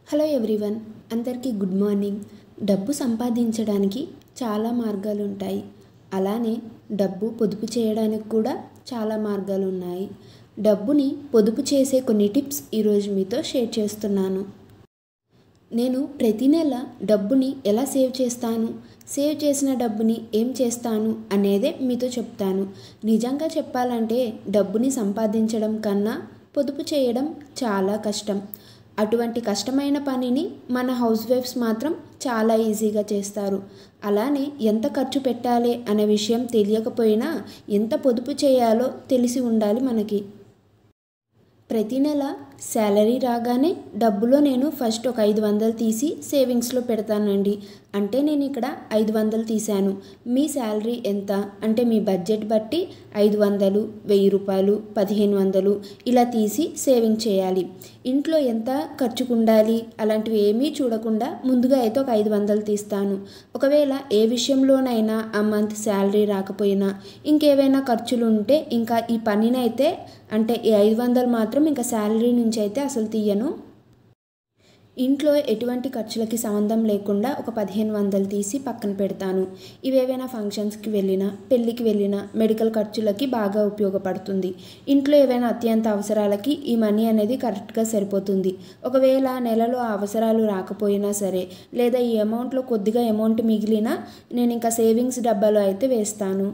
Hello everyone, అందరికీ good morning. డబ్బు సంపాదించడానికి చాలా మార్గాలు ఉంటాయి. అలానే డబ్బు పొదుపు చేయడానికి కూడా చాలా మార్గాలు ఉన్నాయి. డబ్బుని పొదుపు చేసే కొన్ని టిప్స్ ఈరోజు మీతో షేర్ చేస్తున్నాను. నేను ప్రతి నెల డబ్బుని ఎలా సేవ్ చేస్తాను, సేవ్ చేసిన డబ్బుని ఏం చేస్తాను అనేదే మీతో చెప్తాను. నిజంగా చెప్పాలంటే డబ్బుని సంపాదించడం కన్నా పొదుపు చేయడం చాలా కష్టం. అటువంటి కష్టమైన పనిని మన హౌస్ వైఫ్స్ మాత్రం చాలా ఈజీగా చేస్తారు. అలానే ఎంత ఖర్చు పెట్టాలి అనే విషయం తెలియకపోయినా ఎంత పొదుపు చేయాలో తెలిసి ఉండాలి మనకి. ప్రతి నెల శాలరీ రాగానే డబ్బులో నేను ఫస్ట్ ఒక 500 తీసి సేవింగ్స్లో పెడతానండి. అంటే నేను ఇక్కడ 500 తీశాను. మీ శాలరీ ఎంత అంటే మీ బడ్జెట్ బట్టి 500, 1000 రూపాయలు, 1500 ఇలా తీసి సేవింగ్ చేయాలి. ఇంట్లో ఎంత ఖర్చుకు ఉండాలి అలాంటివి ఏమీ చూడకుండా ముందుగా అయితే ఒక 500 తీస్తాను. ఒకవేళ ఏ విషయంలోనైనా ఆ మంత్ శాలరీ రాకపోయినా ఇంకేవైనా ఖర్చులు ఉంటే ఇంకా ఈ పనినైతే అంటే ఈ 500 మాత్రం ఇంకా శాలరీ నుంచి అయితే అసలు తీయను. ఇంట్లో ఎటువంటి ఖర్చులకి సంబంధం లేకుండా ఒక 1500 తీసి పక్కన పెడతాను. ఇవేవైనా ఫంక్షన్స్కి వెళ్ళినా, పెళ్ళికి వెళ్ళినా, మెడికల్ ఖర్చులకి బాగా ఉపయోగపడుతుంది. ఇంట్లో ఏవైనా అత్యంత అవసరాలకి ఈ మనీ అనేది కరెక్ట్గా సరిపోతుంది. ఒకవేళ నెలలో అవసరాలు రాకపోయినా సరే, లేదా ఈ అమౌంట్లో కొద్దిగా అమౌంట్ మిగిలినా నేను ఇంకా సేవింగ్స్ డబ్బాలో అయితే వేస్తాను.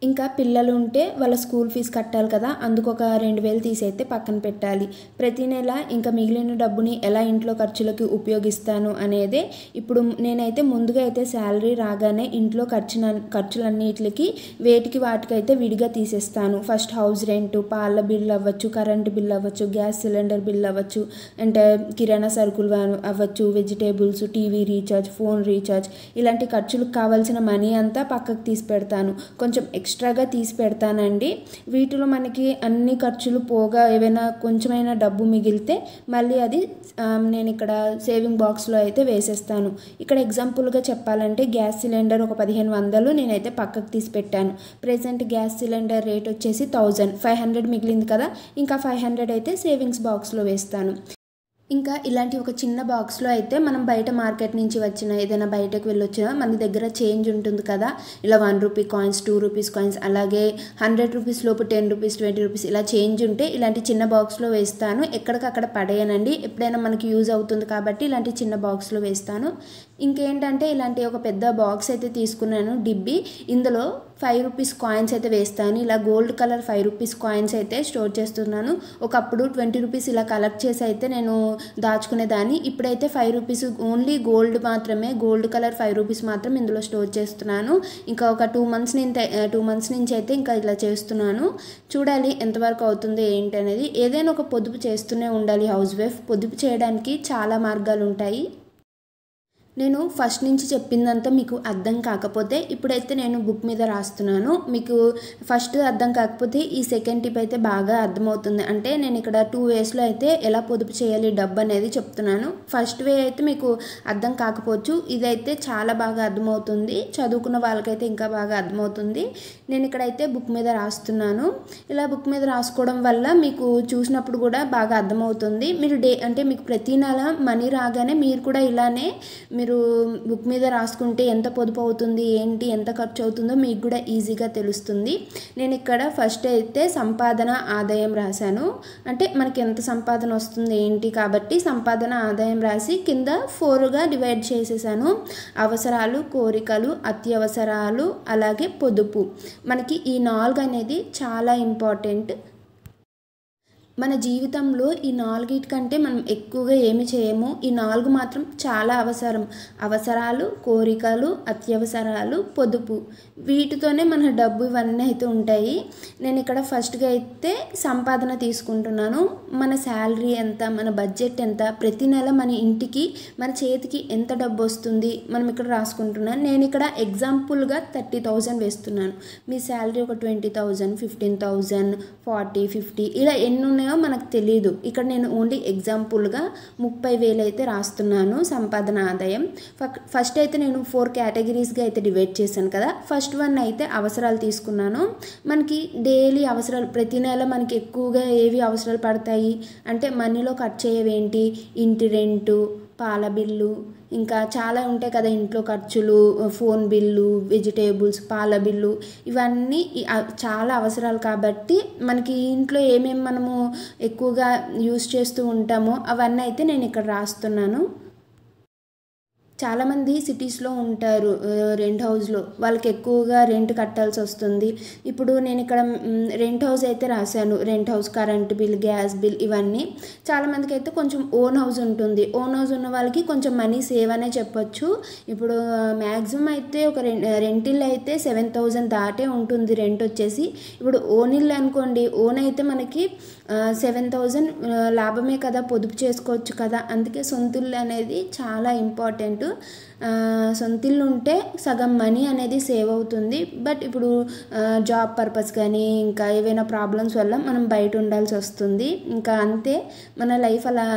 ఇంకా పిల్లలు ఉంటే వాళ్ళ స్కూల్ ఫీజు కట్టాలి కదా, అందుకు ఒక 2000 తీసి అయితే పక్కన పెట్టాలి. ప్రతి నెల ఇంకా మిగిలిన డబ్బుని ఎలా ఇంట్లో ఖర్చులకి ఉపయోగిస్తాను అనేదే ఇప్పుడు నేనైతే ముందుగా అయితే శాలరీ రాగానే ఇంట్లో ఖర్చులన్నిటికి వాటికైతే విడిగా తీసేస్తాను. ఫస్ట్ హౌస్ రెంట్, పాల బిల్ అవ్వచ్చు, కరెంటు బిల్ అవ్వచ్చు, గ్యాస్ సిలిండర్ బిల్ అవ్వచ్చు, అంటే కిరాణా సరుకులు అవ్వచ్చు, vegetables, TV recharge, phone recharge ఇలాంటి ఖర్చులకు కావాల్సిన మనీ అంతా పక్కకు తీసి పెడతాను. కొంచెం ఎక్స్ట్రాగా తీసి పెడతానండి. వీటిలో మనకి అన్ని ఖర్చులు పోగా ఏవైనా కొంచెమైనా డబ్బు మిగిలితే మళ్ళీ అది నేను ఇక్కడ సేవింగ్ బాక్స్లో అయితే వేసేస్తాను. ఇక్కడ ఎగ్జాంపుల్గా చెప్పాలంటే గ్యాస్ సిలిండర్ ఒక 1500 నేనైతే పక్కకు తీసి పెట్టాను. ప్రెజెంట్ గ్యాస్ సిలిండర్ రేట్ వచ్చేసి 1500 మిగిలింది కదా, ఇంకా 500 అయితే సేవింగ్స్ బాక్స్లో వేస్తాను. ఇంకా ఇలాంటి ఒక చిన్న బాక్స్లో అయితే మనం బయట మార్కెట్ నుంచి వచ్చిన ఏదైనా బయటకు వెళ్ళొచ్చినా మన దగ్గర చేంజ్ ఉంటుంది కదా, ఇలా 1 రూపీ కాయిన్స్, 2 రూపీస్ కాయిన్స్, అలాగే 100 రూపీస్ లోపు 10 రూపీస్, 20 రూపీస్ ఇలా చేంజ్ ఉంటే ఇలాంటి చిన్న బాక్స్లో వేస్తాను. ఎక్కడికక్కడ పడేయనండి, ఎప్పుడైనా మనకి యూజ్ అవుతుంది కాబట్టి ఇలాంటి చిన్న బాక్స్లో వేస్తాను. ఇంకేంటంటే ఇలాంటి ఒక పెద్ద బాక్స్ అయితే తీసుకున్నాను, డిబ్బి. ఇందులో 5 రూపీస్ కాయిన్స్ అయితే వేస్తాను. ఇలా గోల్డ్ కలర్ 5 రూపీస్ కాయిన్స్ అయితే స్టోర్ చేస్తున్నాను. ఒకప్పుడు 20 రూపీస్ ఇలా కలెక్ట్ చేసి అయితే నేను దాచుకునేదాన్ని. ఇప్పుడైతే 5 రూపీస్ ఓన్లీ గోల్డ్ మాత్రమే, గోల్డ్ కలర్ 5 రూపీస్ మాత్రం ఇందులో స్టోర్ చేస్తున్నాను. ఇంకా ఒక 2 మంత్స్ నుంచి అయితే ఇంకా ఇలా చేస్తున్నాను. చూడాలి ఎంతవరకు అవుతుంది ఏంటి అనేది. ఏదైనా ఒక పొదుపు చేస్తూనే ఉండాలి హౌస్ వైఫ్. పొదుపు చేయడానికి చాలా మార్గాలు ఉంటాయి. నేను ఫస్ట్ నుంచి చెప్పిందంతా మీకు అర్థం కాకపోతే ఇప్పుడైతే నేను బుక్ మీద రాస్తున్నాను. మీకు ఫస్ట్ అర్థం కాకపోతే ఈ సెకండ్ టిప్ అయితే బాగా అర్థమవుతుంది. అంటే నేను ఇక్కడ 2 వేస్లో అయితే ఎలా పొదుపు చేయాలి డబ్బు అనేది చెప్తున్నాను. ఫస్ట్ వే అయితే మీకు అర్థం కాకపోవచ్చు, ఇదైతే చాలా బాగా అర్థమవుతుంది. చదువుకున్న వాళ్ళకైతే ఇంకా బాగా అర్థమవుతుంది. నేను ఇక్కడైతే బుక్ మీద రాస్తున్నాను. ఇలా బుక్ మీద రాసుకోవడం వల్ల మీకు చూసినప్పుడు కూడా బాగా అర్థమవుతుంది. మీరు అంటే మీకు ప్రతి నెల మనీ రాగానే మీరు కూడా ఇలానే మీరు బుక్ మీద రాసుకుంటే ఎంత పొదుపు అవుతుంది ఏంటి, ఎంత ఖర్చు అవుతుందో మీకు కూడా ఈజీగా తెలుస్తుంది. నేను ఇక్కడ ఫస్ట్ అయితే సంపాదన ఆదాయం రాశాను. అంటే మనకి ఎంత సంపాదన వస్తుంది ఏంటి కాబట్టి సంపాదన ఆదాయం రాసి కింద 4గా డివైడ్ చేసేసాను. అవసరాలు, కోరికలు, అత్యవసరాలు, అలాగే పొదుపు. మనకి ఈ 4 అనేది చాలా ఇంపార్టెంట్. మన జీవితంలో ఈ 4 కంటే మనం ఎక్కువగా ఏమి చేయము. ఈ 4 మాత్రం చాలా అవసరం. అవసరాలు, కోరికలు, అత్యవసరాలు, పొదుపు. వీటితోనే మన డబ్బు ఇవన్నీ అయితే ఉంటాయి. నేను ఇక్కడ ఫస్ట్గా అయితే సంపాదన తీసుకుంటున్నాను. మన శాలరీ ఎంత, మన బడ్జెట్ ఎంత, ప్రతి నెల మన ఇంటికి మన చేతికి ఎంత డబ్బు వస్తుంది మనం ఇక్కడ రాసుకుంటున్నాను. నేను ఇక్కడ ఎగ్జాంపుల్గా 30,000 వేస్తున్నాను. మీ శాలరీ ఒక 20,000, 15,000, 40, 50 ఇలా ఎన్ని ఉన్నాయో ఉన్నాయో మనకు తెలియదు. ఇక్కడ నేను ఓన్లీ ఎగ్జాంపుల్గా 30,000 అయితే రాస్తున్నాను సంపాదన ఆదాయం. ఫస్ట్ అయితే నేను 4 కేటగిరీస్గా అయితే డివైడ్ చేశాను కదా. ఫస్ట్ వన్ అయితే అవసరాలు తీసుకున్నాను. మనకి డైలీ అవసరాలు ప్రతి నెల మనకి ఎక్కువగా ఏవి అవసరాలు పడతాయి అంటే మనీలో ఖర్చు అయ్యేవేంటి, ఇంటి రెంటు, పాల బిల్లు, ఇంకా చాలా ఉంటాయి కదా ఇంట్లో ఖర్చులు, ఫోన్ బిల్లు, వెజిటేబుల్స్, పాల బిల్లు, ఇవన్నీ చాలా అవసరాలు కాబట్టి మనకి ఇంట్లో ఏమేమి మనము ఎక్కువగా యూస్ చేస్తూ ఉంటామో అవన్నీ అయితే నేను ఇక్కడ రాస్తున్నాను. చాలామంది సిటీస్లో ఉంటారు రెంట్ హౌస్లో, వాళ్ళకి ఎక్కువగా రెంట్ కట్టాల్సి వస్తుంది. ఇప్పుడు నేను ఇక్కడ రెంట్ హౌస్ అయితే రాశాను. Rent house, current bill, gas bill ఇవన్నీ. చాలామందికి అయితే కొంచెం ఓన్ హౌస్ ఉంటుంది. ఓన్ హౌస్ ఉన్న వాళ్ళకి కొంచెం మనీ సేవ్ అనే చెప్పొచ్చు. ఇప్పుడు మ్యాక్సిమం అయితే ఒక రెంట్ ఇల్లు అయితే 7,000 దాటే ఉంటుంది రెంట్ వచ్చేసి. ఇప్పుడు ఓన్ ఇల్లు అనుకోండి, ఓన్ అయితే మనకి 7,000 లాభమే కదా, పొదుపు చేసుకోవచ్చు కదా. అందుకే సొంత ఇల్లు అనేది చాలా ఇంపార్టెంట్. సొంత ఇల్లు ఉంటే సగం మనీ అనేది సేవ్ అవుతుంది. బట్ ఇప్పుడు జాబ్ పర్పస్ కానీ ఇంకా ఏవైనా ప్రాబ్లమ్స్ వల్ల మనం బయట ఉండాల్సి వస్తుంది. ఇంకా అంతే, మన లైఫ్ అలా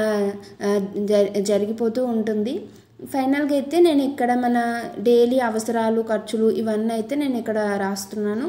జరిగిపోతూ ఉంటుంది. ఫైనల్గా అయితే నేను ఇక్కడ మన డైలీ అవసరాలు, ఖర్చులు ఇవన్నీ అయితే నేను ఇక్కడ రాస్తున్నాను.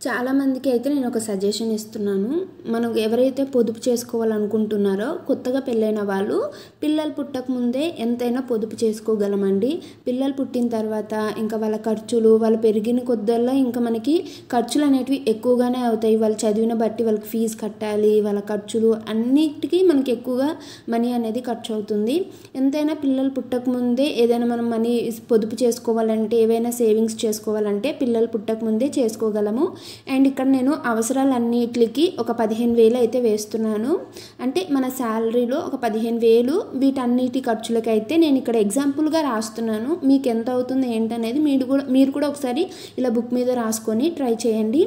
చాలామందికి అయితే నేను ఒక సజెషన్ ఇస్తున్నాను. మనం ఎవరైతే పొదుపు చేసుకోవాలనుకుంటున్నారో కొత్తగా పెళ్ళైన వాళ్ళు పిల్లలు పుట్టక ముందే ఎంతైనా పొదుపు చేసుకోగలమండి. పిల్లలు పుట్టిన తర్వాత ఇంకా వాళ్ళ ఖర్చులు, వాళ్ళు పెరిగిన కొద్దల్లా ఇంకా మనకి ఖర్చులు అనేటివి ఎక్కువగానే అవుతాయి. వాళ్ళు చదివిన బట్టి వాళ్ళకి ఫీజు కట్టాలి, వాళ్ళ ఖర్చులు అన్నిటికీ మనకి ఎక్కువగా మనీ అనేది ఖర్చు అవుతుంది. ఎంతైనా పిల్లలు పుట్టక ముందే ఏదైనా మనం మనీ పొదుపు చేసుకోవాలంటే, ఏవైనా సేవింగ్స్ చేసుకోవాలంటే పిల్లలు పుట్టక ముందే చేసుకోగలము. అండ్ ఇక్కడ నేను అవసరాలన్నిటికి ఒక 15,000 అయితే వేస్తున్నాను. అంటే మన శాలరీలో ఒక 15,000 వీటన్నిటి ఖర్చులకి అయితే నేను ఇక్కడ ఎగ్జాంపుల్గా రాస్తున్నాను. మీకు ఎంత అవుతుంది ఏంటనేది మీరు కూడా ఒకసారి ఇలా బుక్ మీద రాసుకొని ట్రై చేయండి.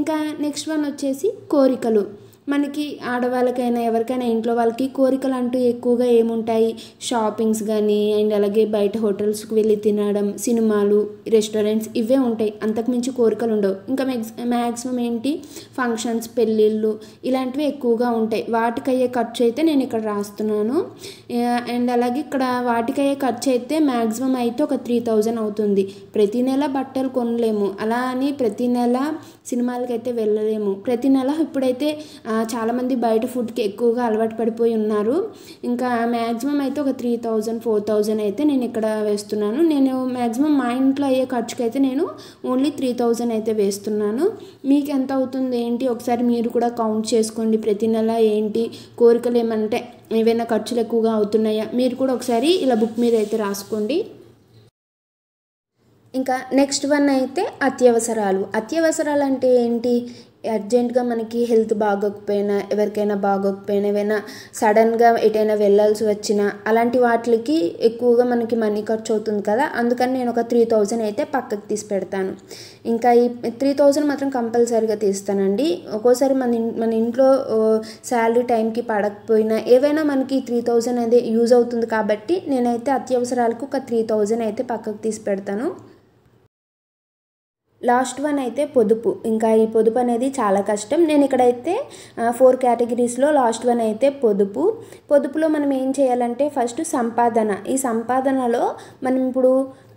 ఇంకా నెక్స్ట్ వన్ వచ్చేసి కోరికలు. మనకి ఆడవాళ్ళకైనా ఎవరికైనా ఇంట్లో వాళ్ళకి కోరికలు అంటూ ఎక్కువగా ఏముంటాయి, షాపింగ్స్ కానీ అండ్ అలాగే బయట హోటల్స్కి వెళ్ళి తినడం, సినిమాలు, రెస్టారెంట్స్ ఇవే ఉంటాయి. అంతకుమించి కోరికలు ఉండవు. ఇంకా మ్యాక్సిమం ఏంటి, ఫంక్షన్స్, పెళ్ళిళ్ళు ఇలాంటివి ఎక్కువగా ఉంటాయి. వాటికయ్యే ఖర్చు అయితే నేను ఇక్కడ రాస్తున్నాను. అండ్ అలాగే ఇక్కడ వాటికయ్యే ఖర్చు అయితే మ్యాక్సిమం అయితే ఒక 3,000 అవుతుంది. ప్రతి నెల బట్టలు కొనలేము, అలా అని ప్రతి నెల సినిమాలకి అయితే వెళ్ళలేము. ప్రతి నెల ఇప్పుడైతే చాలామంది బయట ఫుడ్కి ఎక్కువగా అలవాటు పడిపోయి ఉన్నారు. ఇంకా మ్యాక్సిమం అయితే ఒక 3,000, 4,000 అయితే నేను ఇక్కడ వేస్తున్నాను. నేను మ్యాక్సిమం మా ఇంట్లో అయ్యే ఖర్చుకి అయితే నేను ఓన్లీ 3,000 అయితే వేస్తున్నాను. మీకు ఎంత అవుతుంది ఏంటి ఒకసారి మీరు కూడా కౌంట్ చేసుకోండి. ప్రతి నెల ఏంటి కోరికలు ఏమంటే ఏవైనా ఖర్చులు ఎక్కువగా అవుతున్నాయా మీరు కూడా ఒకసారి ఇలా బుక్ మీద అయితే రాసుకోండి. ఇంకా నెక్స్ట్ వన్ అయితే అత్యవసరాలు. అత్యవసరాలు అంటే ఏంటి, అర్జెంటుగా మనకి హెల్త్ బాగోకపోయినా, ఎవరికైనా బాగోకపోయినా, ఏవైనా సడన్గా ఎటైనా వెళ్ళాల్సి వచ్చినా అలాంటి వాటికి ఎక్కువగా మనకి మనీ ఖర్చు అవుతుంది కదా. అందుకని నేను ఒక 3,000 అయితే పక్కకు తీసి పెడతాను. ఇంకా ఈ 3,000 మాత్రం కంపల్సరీగా తీస్తానండి. ఒక్కోసారి మన ఇంట్లో శాలరీ టైంకి పడకపోయినా ఏవైనా మనకి 3,000 అనేది యూజ్ అవుతుంది కాబట్టి నేనైతే అత్యవసరాలకు ఒక 3,000 అయితే పక్కకు తీసి పెడతాను. లాస్ట్ వన్ అయితే పొదుపు. ఇంకా ఈ పొదుపు అనేది చాలా కష్టం. నేను ఇక్కడైతే 4 కేటగిరీస్లో లాస్ట్ వన్ అయితే పొదుపు. పొదుపులో మనం ఏం చేయాలంటే ఫస్ట్ సంపాదన. ఈ సంపాదనలో మనం ఇప్పుడు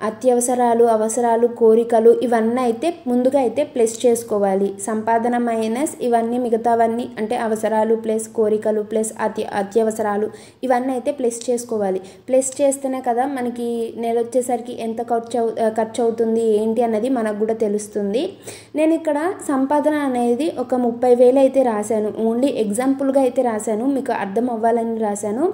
అత్యవసరాలు, అవసరాలు, కోరికలు ఇవన్నీ అయితే ముందుగా అయితే ప్లస్ చేసుకోవాలి. సంపాదన మైనస్ ఇవన్నీ మిగతావన్నీ అంటే అవసరాలు ప్లస్ కోరికలు ప్లస్ అత్యవసరాలు ఇవన్నీ అయితే ప్లస్ చేసుకోవాలి. ప్లస్ చేస్తేనే కదా మనకి నెల వచ్చేసరికి ఎంత ఖర్చు అవుతుంది ఏంటి అన్నది మనకు కూడా తెలుస్తుంది. నేను ఇక్కడ సంపాదన అనేది ఒక 30,000 అయితే రాశాను. ఓన్లీ ఎగ్జాంపుల్గా అయితే రాశాను, మీకు అర్థం అవ్వాలని రాశాను.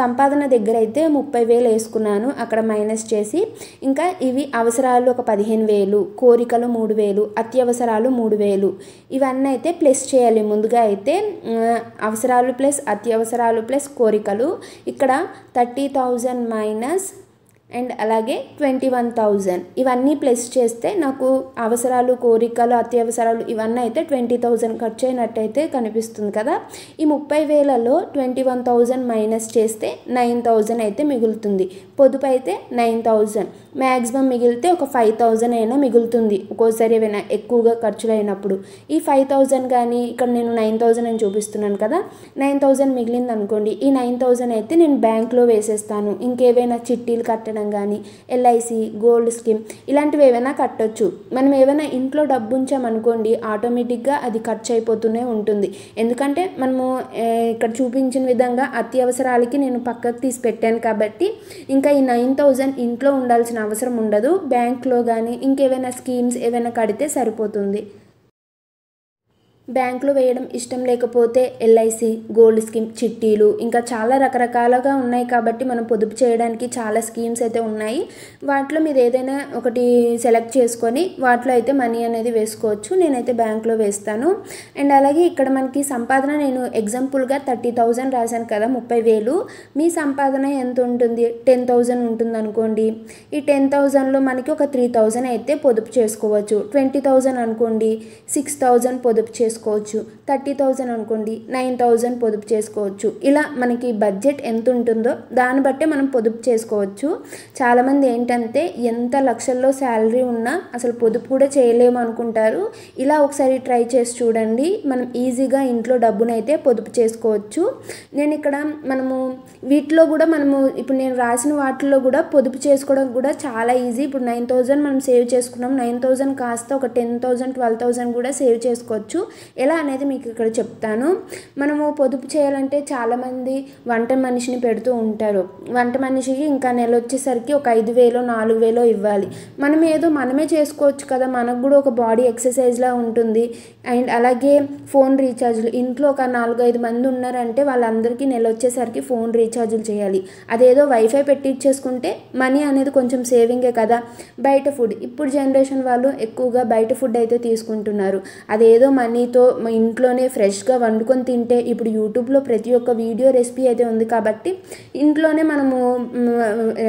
సంపాదన దగ్గర అయితే 30,000 వేసుకున్నాను అక్కడ మైనస్ చేసి. ఇంకా ఇవి అవసరాలు ఒక 15,000, కోరికలు 3,000, అత్యవసరాలు 3,000 ఇవన్నీ అయితే ప్లస్ చేయాలి. ముందుగా అయితే అవసరాలు ప్లస్ అత్యవసరాలు ప్లస్ కోరికలు ఇక్కడ 30,000 మైనస్ అండ్ అలాగే 21,000 ఇవన్నీ ప్లస్ చేస్తే నాకు అవసరాలు, కోరికలు, అత్యవసరాలు ఇవన్నీ అయితే 20,000 ఖర్చు అయినట్టయితే కనిపిస్తుంది కదా. ఈ 30,000లో 21,000 మైనస్ చేస్తే 9,000 అయితే మిగులుతుంది. పొదుపు అయితే 9,000, మ్యాక్సిమం మిగిలితే ఒక 5,000 అయినా మిగులుతుంది ఒక్కోసారి ఏమైనా ఎక్కువగా ఖర్చులు అయినప్పుడు. ఈ 5,000 కానీ ఇక్కడ నేను 9,000 అని చూపిస్తున్నాను కదా, 9,000 మిగిలింది అనుకోండి. ఈ 9,000 అయితే నేను బ్యాంక్లో వేసేస్తాను. ఇంకేవైనా చిట్టీలు కట్టడం కానీ, ఎల్ఐసి, గోల్డ్ స్కీమ్ ఇలాంటివి ఏవైనా కట్టొచ్చు. మనం ఏమైనా ఇంట్లో డబ్బు ఉంచామనుకోండి, ఆటోమేటిక్గా అది ఖర్చు అయిపోతూనే ఉంటుంది. ఎందుకంటే మనము ఇక్కడ చూపించిన విధంగా అత్యవసరాలకి నేను పక్కకు తీసి పెట్టాను కాబట్టి ఇంకా ఈ 9,000 ఇంట్లో ఉండాల్సిన అవసరం ఉండదు. బ్యాంక్లో కానీ ఇంకేమైనా స్కీమ్స్ ఏవైనా కడితే సరిపోతుంది. బ్యాంకులో వేయడం ఇష్టం లేకపోతే ఎల్ఐసి, గోల్డ్ స్కీమ్, చిట్టీలు ఇంకా చాలా రకరకాలుగా ఉన్నాయి కాబట్టి మనం పొదుపు చేయడానికి చాలా స్కీమ్స్ అయితే ఉన్నాయి. వాటిలో మీరు ఏదైనా ఒకటి సెలెక్ట్ చేసుకొని వాటిలో అయితే మనీ అనేది వేసుకోవచ్చు. నేనైతే బ్యాంకులో వేస్తాను. అండ్ అలాగే ఇక్కడ మనకి సంపాదన నేను ఎగ్జాంపుల్గా 30,000 రాశాను కదా, 30,000. మీ సంపాదన ఎంత ఉంటుంది? 10,000 ఉంటుంది అనుకోండి. ఈ 10,000లో మనకి ఒక 3,000 అయితే పొదుపు చేసుకోవచ్చు. 20,000 అనుకోండి, 6,000 పొదుపు చేసుకోవచ్చు. 30,000 అనుకోండి, 9,000 పొదుపు చేసుకోవచ్చు. ఇలా మనకి బడ్జెట్ ఎంత ఉంటుందో దాన్ని బట్టే మనం పొదుపు చేసుకోవచ్చు. చాలామంది ఏంటంటే ఎంత లక్షల్లో శాలరీ ఉన్నా అసలు పొదుపు కూడా చేయలేము అనుకుంటారు. ఇలా ఒకసారి ట్రై చేసి చూడండి. మనం ఈజీగా ఇంట్లో డబ్బునైతే పొదుపు చేసుకోవచ్చు. నేను ఇక్కడ మనము వీటిలో కూడా మనము ఇప్పుడు నేను రాసిన వాటిల్లో కూడా పొదుపు చేసుకోవడం కూడా చాలా ఈజీ. ఇప్పుడు 9,000 మనం సేవ్ చేసుకున్నాం. 9,000 కాస్త ఒక 10,000, 12,000 కూడా సేవ్ చేసుకోవచ్చు. ఎలా అనేది మీకు ఇక్కడ చెప్తాను. మనము పొదుపు చేయాలంటే చాలామంది వంట మనిషిని పెడుతూ ఉంటారు. వంట మనిషికి ఇంకా నెల వచ్చేసరికి ఒక 5,000, 4,000 ఇవ్వాలి. మనం ఏదో మనమే చేసుకోవచ్చు కదా, మనకు కూడా ఒక బాడీ ఎక్సర్సైజ్లా ఉంటుంది. అండ్ అలాగే ఫోన్ రీఛార్జ్లు ఇంట్లో ఒక 4-5 మంది ఉన్నారంటే వాళ్ళందరికీ నెల వచ్చేసరికి ఫోన్ రీఛార్జ్లు చేయాలి. అదేదో వైఫై పెట్టించేసుకుంటే మనీ అనేది కొంచెం సేవింగే కదా. బయట ఫుడ్ ఇప్పుడు జనరేషన్ వాళ్ళు ఎక్కువగా బయట ఫుడ్ అయితే తీసుకుంటున్నారు. అదేదో మనీతో ఇంట్లోనే ఫ్రెష్గా వండుకొని తింటే ఇప్పుడు యూట్యూబ్లో ప్రతి ఒక్క వీడియో రెసిపీ అయితే ఉంది కాబట్టి ఇంట్లోనే మనము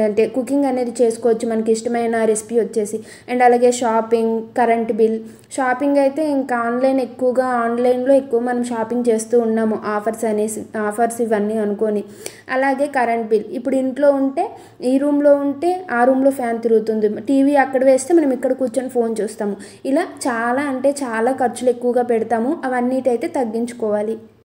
అంటే కుకింగ్ అనేది చేసుకోవచ్చు మనకి ఇష్టమైన రెసిపీ వచ్చేసి. అండ్ అలాగే షాపింగ్, కరెంట్ బిల్. షాపింగ్ అయితే ఇంకా ఆన్లైన్లో ఎక్కువ మనం షాపింగ్ చేస్తూ ఉన్నాము, ఆఫర్స్ ఇవన్నీ అనుకొని. అలాగే కరెంట్ బిల్ ఇప్పుడు ఇంట్లో ఉంటే ఈ రూమ్లో ఉంటే ఆ రూమ్లో ఫ్యాన్ తిరుగుతుంది, టీవీ అక్కడ వేస్తే మనం ఇక్కడ కూర్చొని ఫోన్ చూస్తాము. ఇలా చాలా అంటే చాలా ఖర్చులు ఎక్కువగా పెడతాము. అవన్నిటైతే తగ్గించుకోవాలి.